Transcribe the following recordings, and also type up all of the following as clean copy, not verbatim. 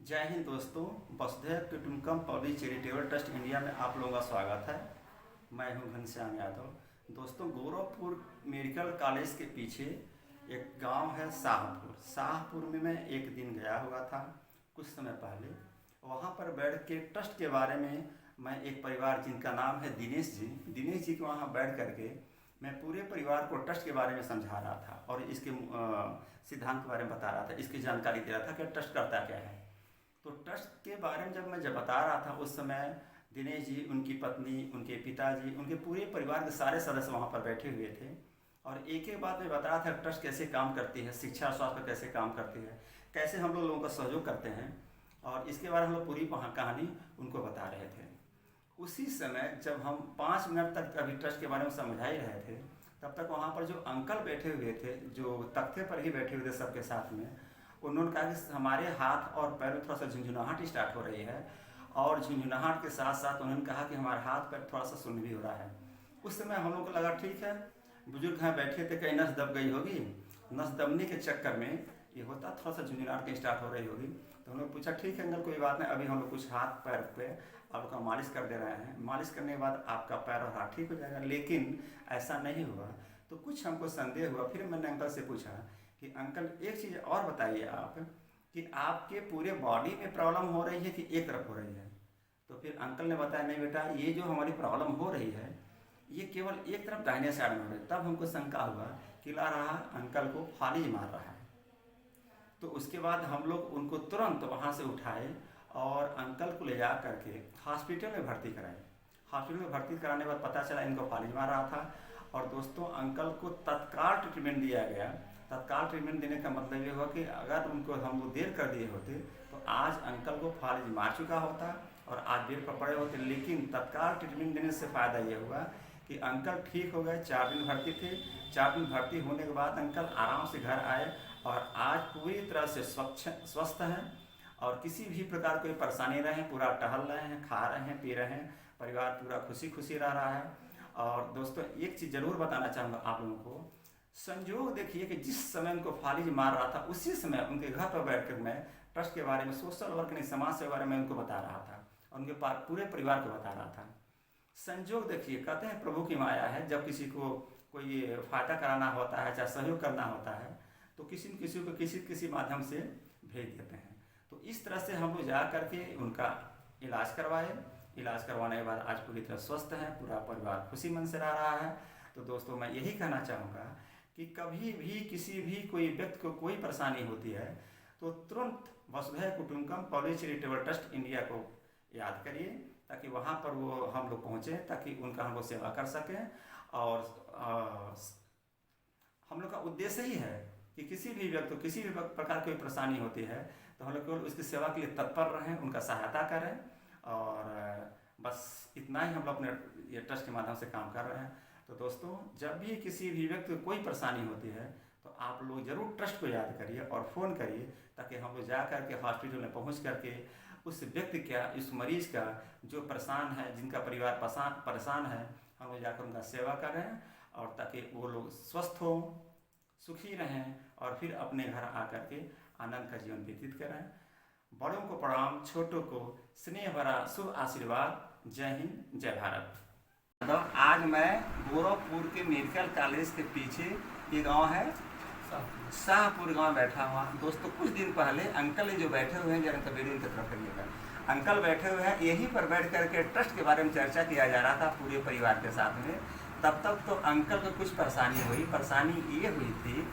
जय हिंद दोस्तों। वसुधैव कुटुंबकम पब्लिक चैरिटेबल ट्रस्ट इंडिया में आप लोगों का स्वागत है। मैं हूं घनश्याम यादव। दोस्तों, गोरखपुर मेडिकल कॉलेज के पीछे एक गांव है शाहपुर में मैं एक दिन गया हुआ था कुछ समय पहले। वहां पर बैठ के ट्रस्ट के बारे में मैं एक परिवार जिनका नाम है दिनेश जी के वहाँ बैठ करके मैं पूरे परिवार को ट्रस्ट के बारे में समझा रहा था और इसके सिद्धांत के बारे में बता रहा था, इसकी जानकारी दे रहा था कि ट्रस्ट करता क्या है। तो ट्रस्ट के बारे में जब बता रहा था उस समय दिनेश जी, उनकी पत्नी, उनके पिताजी, उनके पूरे परिवार के सारे सदस्य वहाँ पर बैठे हुए थे और एक बात में बता रहा था ट्रस्ट कैसे काम करती है, शिक्षा स्वास्थ्य कैसे काम करती है, कैसे हम लोगों का सहयोग करते हैं और इसके बारे में हम लोग पूरी कहानी उनको बता रहे थे। उसी समय जब हम 5 मिनट तक अभी ट्रस्ट के बारे में समझा ही रहे थे, तब तक वहाँ पर जो अंकल बैठे हुए थे, जो तख्ते पर ही बैठे हुए थे सबके साथ में, उन्होंने कहा कि हमारे हाथ और पैर में थोड़ा सा झुंझुनाहट स्टार्ट हो रही है और झुंझुनाहट के साथ साथ उन्होंने कहा कि हमारे हाथ पैर थोड़ा सा सुन्न भी हो रहा है। उस समय हम लोग को लगा ठीक है, बुजुर्ग यहाँ बैठे थे, कहीं नस दब गई होगी, नस दबने के चक्कर में ये होता, थोड़ा सा झुंझुनाहट की स्टार्ट हो रही होगी। तो हम लोग पूछा ठीक है अंकल, कोई बात नहीं, अभी हम लोग कुछ हाथ पैर पे आपका मालिश कर दे रहे हैं, मालिश करने के बाद आपका पैर और हाथ ठीक हो जाएगा। लेकिन ऐसा नहीं हुआ तो कुछ हमको संदेह हुआ। फिर मैंने अंकल से पूछा कि अंकल एक चीज़ और बताइए आप कि आपके पूरे बॉडी में प्रॉब्लम हो रही है कि एक तरफ हो रही है। तो फिर अंकल ने बताया नहीं बेटा, ये जो हमारी प्रॉब्लम हो रही है ये केवल एक तरफ दाहिने साइड में हो रही है। तब हमको शंका हुआ कि ला रहा अंकल को फालिज मार रहा है। तो उसके बाद हम लोग उनको तुरंत वहाँ से उठाए और अंकल को ले जा करके हॉस्पिटल में भर्ती कराए। हॉस्पिटल में भर्ती कराने के बाद पता चला इनको फालिज मार रहा था और दोस्तों अंकल को तत्काल ट्रीटमेंट दिया गया। तत्काल ट्रीटमेंट देने का मतलब ये हुआ कि अगर उनको हम लोग देर कर दिए होते तो आज अंकल को फालिज मार चुका होता और आज बेड पर पड़े होते। लेकिन तत्काल ट्रीटमेंट देने से फ़ायदा ये हुआ कि अंकल ठीक हो गए। 4 दिन भर्ती थे, 4 दिन भर्ती होने के बाद अंकल आराम से घर आए और आज पूरी तरह से स्वस्थ हैं और किसी भी प्रकार कोई परेशानी रहे, पूरा टहल रहे हैं, खा रहे हैं, पी रहे हैं, परिवार पूरा खुशी रह रहा है। और दोस्तों एक चीज़ ज़रूर बताना चाहूँगा आप लोगों को, संयोग देखिए कि जिस समय उनको फालिज मार रहा था उसी समय उनके घर पर बैठकर मैं ट्रस्ट के बारे में, सोशल वर्क नहीं समाज सेवा के बारे में उनको बता रहा था और उनके पूरे परिवार को बता रहा था। संयोग देखिए, कहते हैं प्रभु की माया है, जब किसी को कोई फ़ायदा कराना होता है, चाहे सहयोग करना होता है तो किसी न किसी को किसी माध्यम से भेज देते हैं। तो इस तरह से हम लोग जा करके उनका इलाज करवाए। इलाज करवाने के बाद आज पूरी तरह स्वस्थ है, पूरा परिवार खुशी मन से रह रहा है। तो दोस्तों मैं यही कहना चाहूँगा कि कभी भी किसी भी कोई व्यक्ति को कोई परेशानी होती है तो तुरंत वसुधैव कुटुंबकम पब्लिक चैरिटेबल ट्रस्ट इंडिया को याद करिए, ताकि वहाँ पर वो हम लोग पहुँचें, ताकि उनका हम लोग सेवा कर सकें। और हम लोग का उद्देश्य ही है कि किसी भी व्यक्ति को किसी भी प्रकार की परेशानी होती है तो हम लोग केवल उसकी सेवा के लिए तत्पर रहें, उनका सहायता करें। और बस इतना ही हम लोग अपने ये ट्रस्ट के माध्यम से काम कर रहे हैं। तो दोस्तों जब भी किसी भी व्यक्ति को कोई परेशानी होती है तो आप लोग ज़रूर ट्रस्ट को याद करिए और फ़ोन करिए, ताकि हम लोग जा करके हॉस्पिटल में पहुंच करके उस व्यक्ति का, इस मरीज़ का जो परेशान है, जिनका परिवार परेशान है, हम लोग जाकर उनका सेवा करें और ताकि वो लोग स्वस्थ हों, सुखी रहें और फिर अपने घर आकर के आनंद का जीवन व्यतीत करें। बड़ों को प्रणाम, छोटों को स्नेह भरा शुभ आशीर्वाद। जय हिंद, जय भारत। तो आज मैं गोरखपुर के मेडिकल कॉलेज के पीछे ये गांव है शाहपुर गांव बैठा हुआ। दोस्तों कुछ दिन पहले अंकल जो बैठे हुए हैं, जरा वीडियो की तरफ करिएगा, अंकल बैठे हुए हैं, यहीं पर बैठ करके ट्रस्ट के बारे में चर्चा किया जा रहा था पूरे परिवार के साथ में। तब तक तो अंकल को कुछ परेशानी हुई। परेशानी ये हुई थी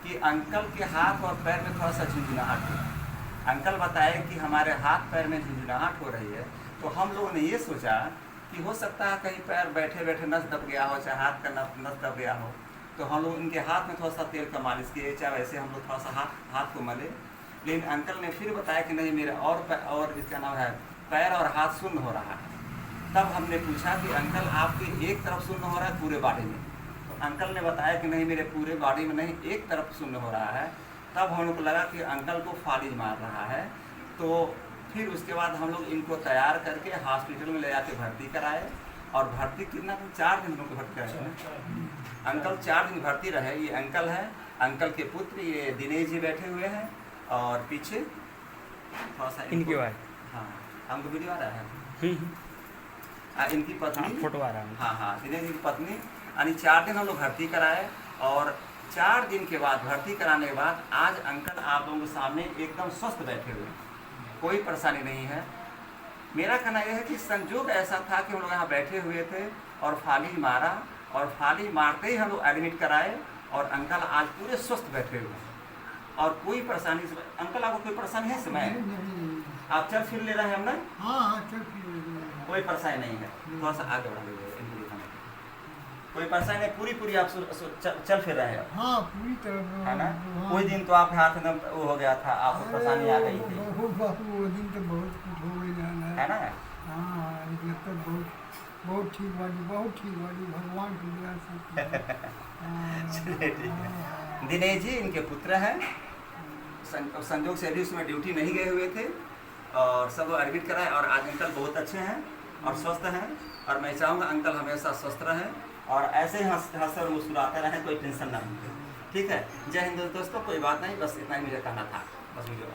कि अंकल के हाथ और पैर में थोड़ा सा झुंझुनाहट हुई। अंकल बताए कि हमारे हाथ पैर में झुंझुनाहट हो रही है। तो हम लोगों ने ये सोचा कि हो सकता है कहीं पैर बैठे बैठे नस दब गया हो, चाहे हाथ का नस दब गया हो। तो हम लोग उनके हाथ में थोड़ा सा तेल का मालिश किए, चाहे वैसे हम लोग थोड़ा सा हाथ को मले। लेकिन अंकल ने फिर बताया कि नहीं, मेरा और इसका नाम है पैर और हाथ शून्य हो रहा है। तब हमने पूछा कि अंकल आपके एक तरफ शून्य हो रहा है पूरे बॉडी में? तो अंकल ने बताया कि नहीं, मेरे पूरे बॉडी में नहीं, एक तरफ शून्य हो रहा है। तब हम लोग को लगा कि अंकल को फालिज मार रहा है। तो फिर उसके बाद हम लोग इनको तैयार करके हॉस्पिटल में ले जाके भर्ती कराए। और भर्ती कितना दिन, 4 दिन हम लोग भर्ती कराए। अंकल 4 दिन भर्ती रहे। ये अंकल है, अंकल के पुत्र ये दिनेश जी बैठे हुए हैं और पीछे थोड़ा सा इनकी वाइफ। हाँ, हमको वीडियो आ रहा है। इनकी हाँ, पत्नी, फोटो आ रहा है। हाँ हाँ, दिनेश जी की पत्नी, यानी 4 दिन हम लोग भर्ती कराए, और 4 दिन के बाद भर्ती कराने के बाद आज अंकल आप लोगों के सामने एकदम स्वस्थ बैठे हुए हैं, कोई परेशानी नहीं है। मेरा कहना यह है कि संजोग ऐसा था कि हम लोग यहाँ बैठे हुए थे और फाली मारा, और फाली मारते ही हम लोग एडमिट कराए, और अंकल आज पूरे स्वस्थ बैठे हुए हैं और कोई परेशानी से। अंकल आपको कोई परेशानी है समय? आप चल फिर ले रहे हैं हम ना? हाँ चल फिर ले रहे हैं। कोई परेशानी नहीं है, थोड़ा सा आगे बढ़ा लीजिए इनको दिखाने के लिए। कोई परेशानी नहीं, पूरी आप चल फिर रहे हैं, हाँ पूरी तरह है ना? हाँ। कोई दिन तो आपके हाथ में वो हो गया था, आपको परेशानी आ गई थी, बहुत बापू वो दिन तो बहुत कुछ हो गई है ना? हाँ लेकिन अब तक बहुत ठीक वाली भगवान की दया से। चलिए ठीक है। दिनेश जी इनके पुत्र हैं, संजोग से अभी उसमें ड्यूटी नहीं गए हुए थे, और सब लोग एडमिट कराए, और आज अंकल बहुत अच्छे हैं और स्वस्थ हैं, और मैं चाहूँगा अंकल हमेशा स्वस्थ रहें और ऐसे ही हंसते और मुस्कुराते रहें, कोई टेंशन ना हो। ठीक है, जय हिंद दोस्तों, कोई बात नहीं, बस इतना ही मुझे कहना था, बस वीडियो